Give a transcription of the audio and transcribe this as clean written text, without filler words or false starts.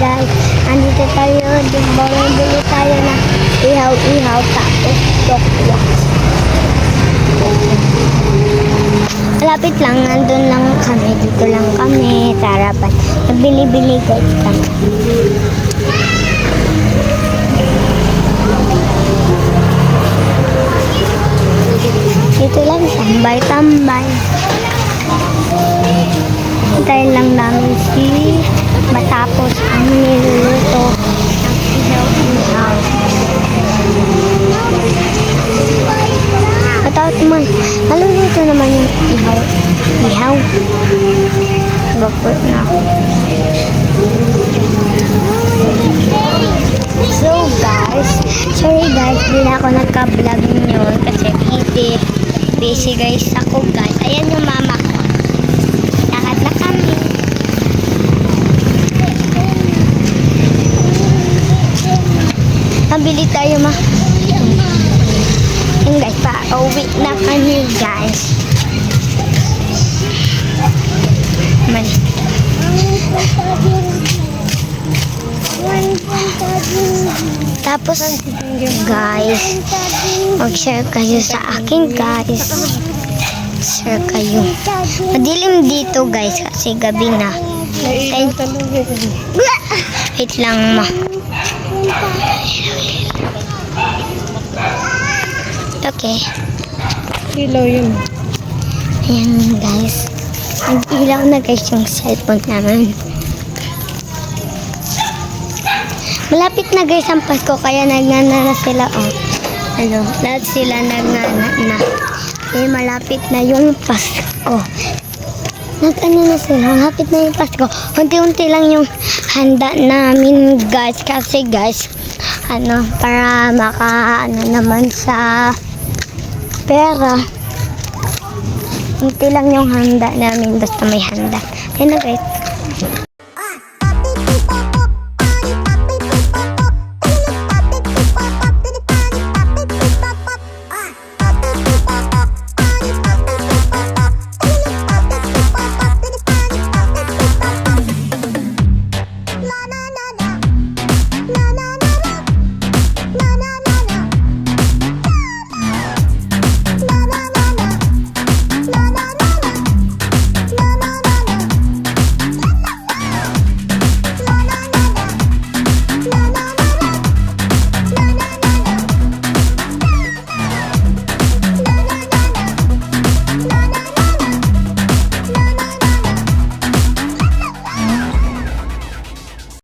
guys. Andito tayo, bumili tayo na ihaw-ihaw tapos dokwa. Malapit lang, nandun lang kami. Dito lang kami sa harapan. Nagbili-bili guys kami. Dito lang, tambay-tambay. Hintayin lang namin matapos ang niluluto ng ihaw-ihaw. Matapos naman, maluluto naman yung ihaw. Bapot na ako. So guys, sorry guys, hindi na ako nagka-vlog yun kasi busy guys ako guys. Ayan yung mama ko. Lakad na kami. Nabili tayo Yung guys, pa-uwi na kami guys. Tapos guys, mag-share kayo sa akin guys. Share kayo. Madilim dito guys kasi gabi na. Wait lang ma. Okay. Ilaw yun. Ayan guys. Nag-ilaw na guys yung cellphone namin. Malapit na guys ang Pasko kaya nagnana na sila lahat sila nagnana na. Eh malapit na yung Pasko. Nag-ano na sila, malapit na yung Pasko. Unti-unti lang yung handa namin guys kasi guys para naman sa pera. Unti lang yung handa namin basta may handa. Yan na guys.